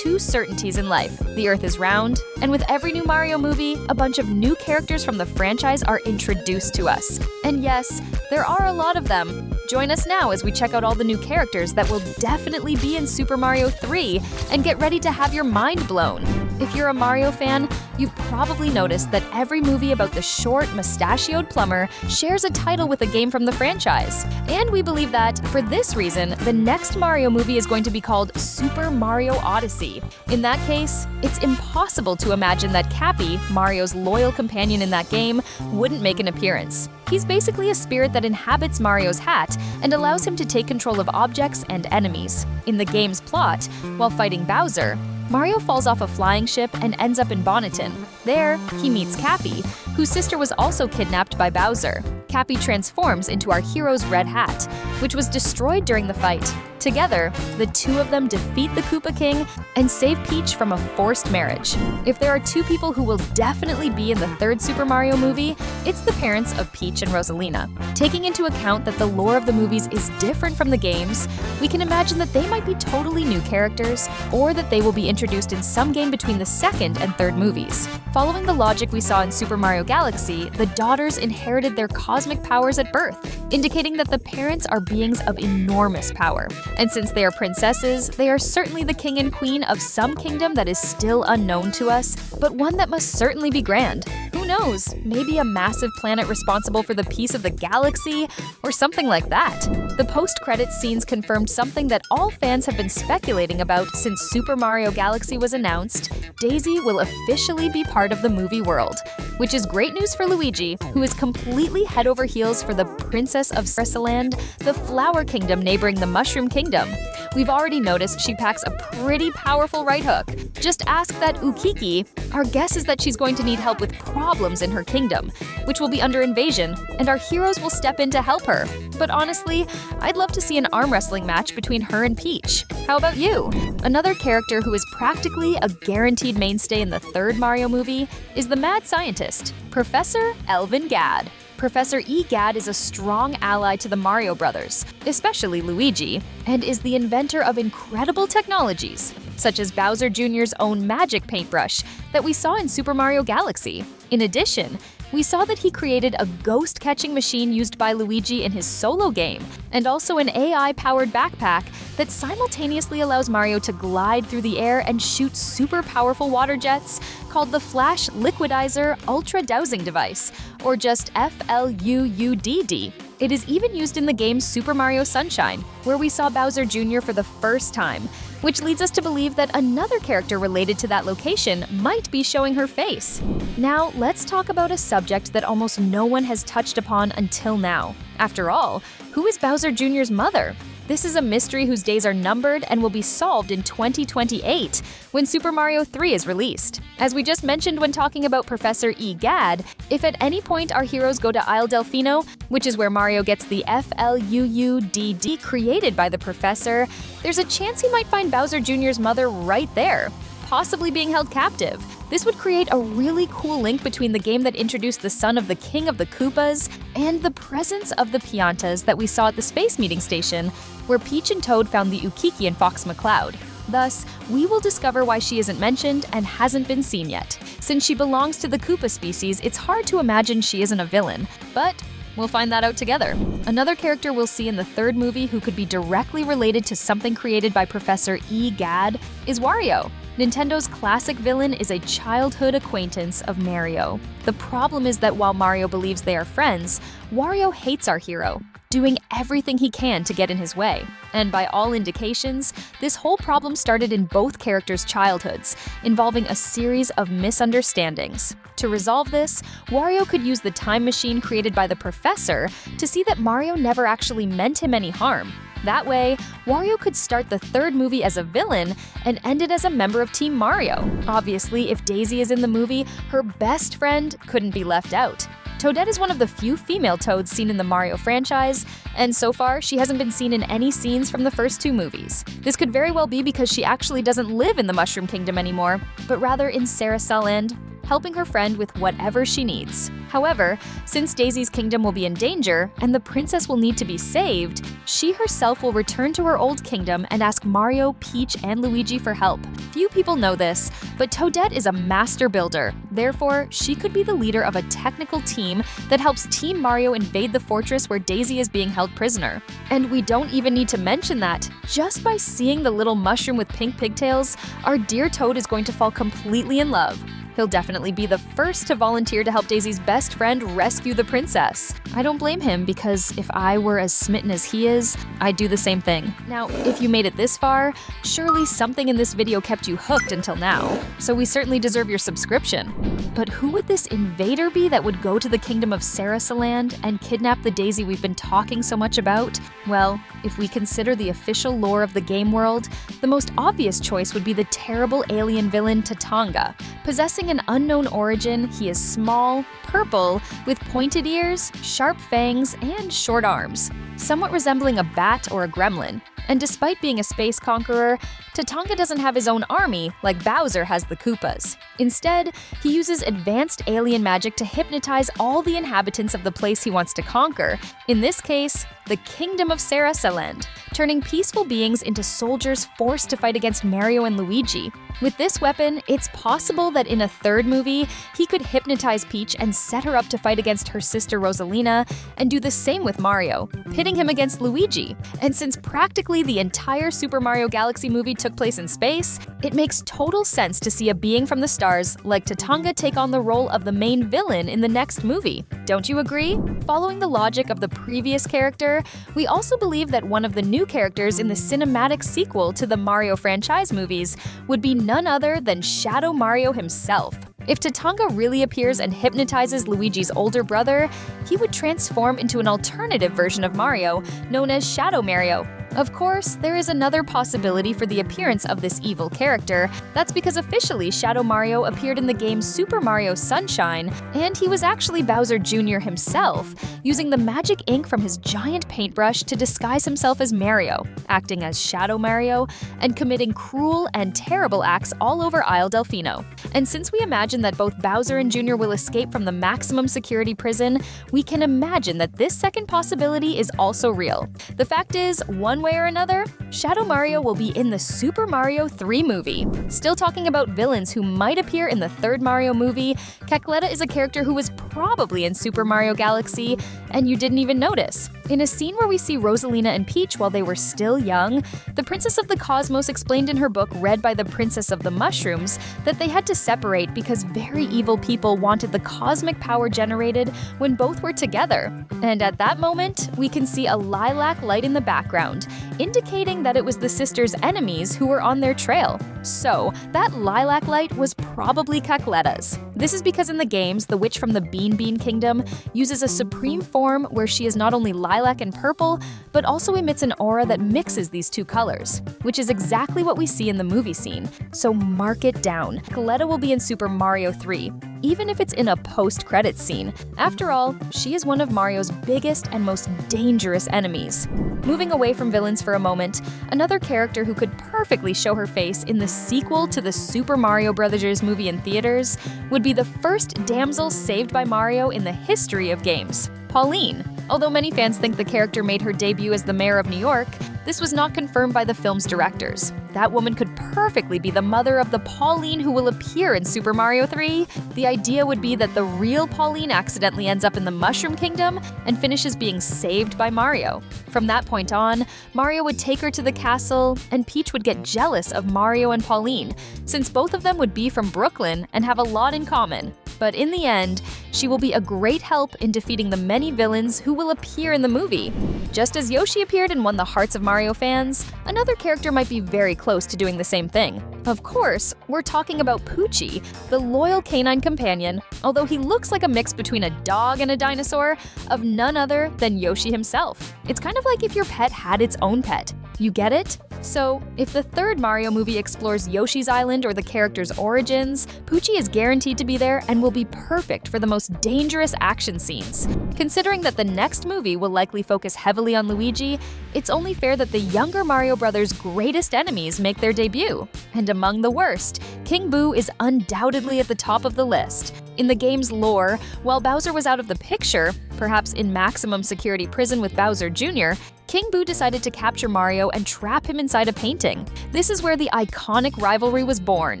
two certainties in life: the Earth is round, and with every new Mario movie, a bunch of new characters from the franchise are introduced to us. And yes, there are a lot of them. Join us now as we check out all the new characters that will definitely be in Super Mario 3 and get ready to have your mind blown. If you're a Mario fan, you've probably noticed that every movie about the short, mustachioed plumber shares a title with a game from the franchise. And we believe that, for this reason, the next Mario movie is going to be called Super Mario Odyssey. In that case, it's impossible to imagine that Cappy, Mario's loyal companion in that game, wouldn't make an appearance. He's basically a spirit that inhabits Mario's hat and allows him to take control of objects and enemies. In the game's plot, while fighting Bowser, Mario falls off a flying ship and ends up in Bonneton. There, he meets Cappy, whose sister was also kidnapped by Bowser. Cappy transforms into our hero's red hat, which was destroyed during the fight. Together, the two of them defeat the Koopa King and save Peach from a forced marriage. If there are two people who will definitely be in the third Super Mario movie, it's the parents of Peach and Rosalina. Taking into account that the lore of the movies is different from the games, we can imagine that they might be totally new characters, or that they will be introduced in some game between the second and third movies. Following the logic we saw in Super Mario Galaxy, the daughters inherited their cosmic powers at birth, indicating that the parents are beings of enormous power. And since they are princesses, they are certainly the king and queen of some kingdom that is still unknown to us, but one that must certainly be grand. Who knows, maybe a massive planet responsible for the peace of the galaxy, or something like that. The post-credits scenes confirmed something that all fans have been speculating about since Super Mario Galaxy was announced: Daisy will officially be part of the movie world, which is great news for Luigi, who is completely head over heels for the Princess of Sarasaland, the Flower Kingdom neighboring the Mushroom Kingdom. We've already noticed she packs a pretty powerful right hook. Just ask that Ukiki. Our guess is that she's going to need help with problems in her kingdom, which will be under invasion, and our heroes will step in to help her. But honestly, I'd love to see an arm wrestling match between her and Peach. How about you? Another character who is practically a guaranteed mainstay in the third Mario movie is the mad scientist, Professor Elvin Gad. Professor E. Gad is a strong ally to the Mario brothers, especially Luigi, and is the inventor of incredible technologies, such as Bowser Jr.'s own magic paintbrush that we saw in Super Mario Galaxy. In addition, we saw that he created a ghost-catching machine used by Luigi in his solo game, and also an AI-powered backpack that simultaneously allows Mario to glide through the air and shoot super powerful water jets called the Flash Liquidizer Ultra Dowsing Device, or just FLUUDD. It is even used in the game Super Mario Sunshine, where we saw Bowser Jr. for the first time, which leads us to believe that another character related to that location might be showing her face. Now, let's talk about a subject that almost no one has touched upon until now. After all, who is Bowser Jr.'s mother? This is a mystery whose days are numbered and will be solved in 2028, when Super Mario 3 is released. As we just mentioned when talking about Professor E. Gad, if at any point our heroes go to Isle Delfino, which is where Mario gets the FLUUDD created by the Professor, there's a chance he might find Bowser Jr.'s mother right there, possibly being held captive. This would create a really cool link between the game that introduced the son of the King of the Koopas and the presence of the Piantas that we saw at the Space Meeting Station, where Peach and Toad found the Ukiki and Fox McCloud. Thus, we will discover why she isn't mentioned and hasn't been seen yet. Since she belongs to the Koopa species, it's hard to imagine she isn't a villain, but we'll find that out together. Another character we'll see in the third movie who could be directly related to something created by Professor E. Gad is Wario. Nintendo's classic villain is a childhood acquaintance of Mario. The problem is that while Mario believes they are friends, Wario hates our hero, doing everything he can to get in his way. And by all indications, this whole problem started in both characters' childhoods, involving a series of misunderstandings. To resolve this, Wario could use the time machine created by the Professor to see that Mario never actually meant him any harm. That way, Wario could start the third movie as a villain and end it as a member of Team Mario. Obviously, if Daisy is in the movie, her best friend couldn't be left out. Toadette is one of the few female Toads seen in the Mario franchise, and so far, she hasn't been seen in any scenes from the first two movies. This could very well be because she actually doesn't live in the Mushroom Kingdom anymore, but rather in Sarasaland, helping her friend with whatever she needs. However, since Daisy's kingdom will be in danger and the princess will need to be saved, she herself will return to her old kingdom and ask Mario, Peach, and Luigi for help. Few people know this, but Toadette is a master builder. Therefore, she could be the leader of a technical team that helps Team Mario invade the fortress where Daisy is being held prisoner. And we don't even need to mention that. Just by seeing the little mushroom with pink pigtails, our dear Toad is going to fall completely in love. He'll definitely be the first to volunteer to help Daisy's best friend rescue the princess. I don't blame him, because if I were as smitten as he is, I'd do the same thing. Now, if you made it this far, surely something in this video kept you hooked until now, so we certainly deserve your subscription. But who would this invader be that would go to the kingdom of Sarasaland and kidnap the Daisy we've been talking so much about? Well, if we consider the official lore of the game world, the most obvious choice would be the terrible alien villain Tatanga. Possessing an unknown origin, he is small, purple, with pointed ears, sharp fangs, and short arms, somewhat resembling a bat or a gremlin. And despite being a space conqueror, Tatanga doesn't have his own army like Bowser has the Koopas. Instead, he uses advanced alien magic to hypnotize all the inhabitants of the place he wants to conquer, in this case, the Kingdom of Sarasaland, turning peaceful beings into soldiers forced to fight against Mario and Luigi. With this weapon, it's possible that in a third movie, he could hypnotize Peach and set her up to fight against her sister Rosalina, and do the same with Mario, pitting him against Luigi. And since practically the entire Super Mario Galaxy movie took place in space, it makes total sense to see a being from the stars like Tatanga take on the role of the main villain in the next movie. Don't you agree? Following the logic of the previous character, we also believe that one of the new characters in the cinematic sequel to the Mario franchise movies would be none other than Shadow Mario himself. If Tatanga really appears and hypnotizes Luigi's older brother, he would transform into an alternative version of Mario, known as Shadow Mario. Of course, there is another possibility for the appearance of this evil character. That's because officially Shadow Mario appeared in the game Super Mario Sunshine, and he was actually Bowser Jr. himself, using the magic ink from his giant paintbrush to disguise himself as Mario, acting as Shadow Mario, and committing cruel and terrible acts all over Isle Delfino. And since we imagine that both Bowser and Jr. will escape from the maximum security prison, we can imagine that this second possibility is also real. The fact is, one way or another, Shadow Mario will be in the Super Mario 3 movie. Still talking about villains who might appear in the third Mario movie, Kaketta is a character who was probably in Super Mario Galaxy, and you didn't even notice. In a scene where we see Rosalina and Peach while they were still young, the Princess of the Cosmos explained in her book read by the Princess of the Mushrooms that they had to separate because very evil people wanted the cosmic power generated when both were together. And at that moment, we can see a lilac light in the background, indicating that it was the sisters' enemies who were on their trail. So, that lilac light was probably Kaketta's. This is because in the games, the witch from the Bean Bean Kingdom uses a supreme form where she is not only lilac and purple, but also emits an aura that mixes these two colors, which is exactly what we see in the movie scene. So mark it down. Kaketta will be in Super Mario 3, even if it's in a post-credits scene. After all, she is one of Mario's biggest and most dangerous enemies. Moving away from villains for a moment, another character who could perfectly show her face in the sequel to the Super Mario Bros. Movie in theaters would be the first damsel saved by Mario in the history of games, Pauline. Although many fans think the character made her debut as the mayor of New York, this was not confirmed by the film's directors. That woman could perfectly be the mother of the Pauline who will appear in Super Mario 3. The idea would be that the real Pauline accidentally ends up in the Mushroom Kingdom and finishes being saved by Mario. From that point on, Mario would take her to the castle, and Peach would get jealous of Mario and Pauline, since both of them would be from Brooklyn and have a lot in common. But in the end, she will be a great help in defeating the many villains who will appear in the movie. Just as Yoshi appeared and won the hearts of Mario fans, another character might be very close to doing the same thing. Of course, we're talking about Poochie, the loyal canine companion, although he looks like a mix between a dog and a dinosaur, of none other than Yoshi himself. It's kind of like if your pet had its own pet. You get it? So, if the third Mario movie explores Yoshi's Island or the character's origins, Poochie is guaranteed to be there and will be perfect for the most dangerous action scenes. Considering that the next movie will likely focus heavily on Luigi, it's only fair that the younger Mario Brothers' greatest enemies make their debut. And among the worst, King Boo is undoubtedly at the top of the list. In the game's lore, while Bowser was out of the picture, perhaps in maximum security prison with Bowser Jr., King Boo decided to capture Mario and trap him inside a painting. This is where the iconic rivalry was born.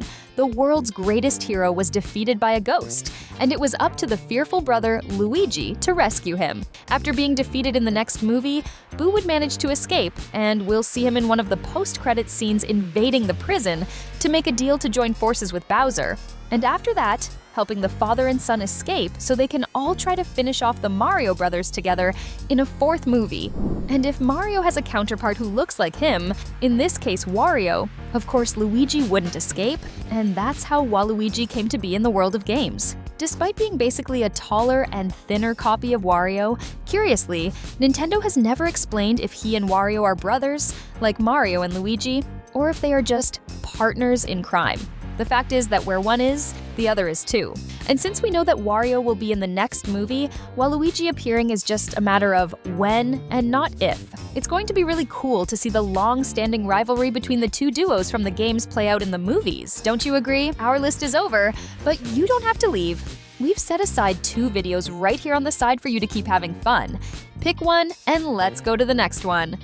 The world's greatest hero was defeated by a ghost, and it was up to the fearful brother, Luigi, to rescue him. After being defeated in the next movie, Boo would manage to escape, and we'll see him in one of the post-credits scenes invading the prison to make a deal to join forces with Bowser. And after that, helping the father and son escape so they can all try to finish off the Mario Brothers together in a fourth movie. And if Mario has a counterpart who looks like him, in this case Wario, of course Luigi wouldn't escape, and that's how Waluigi came to be in the world of games. Despite being basically a taller and thinner copy of Wario, curiously, Nintendo has never explained if he and Wario are brothers, like Mario and Luigi, or if they are just partners in crime. The fact is that where one is, the other is too. And since we know that Wario will be in the next movie, Waluigi appearing is just a matter of when and not if. It's going to be really cool to see the long-standing rivalry between the two duos from the games play out in the movies. Don't you agree? Our list is over, but you don't have to leave. We've set aside 2 videos right here on the side for you to keep having fun. Pick one and let's go to the next one.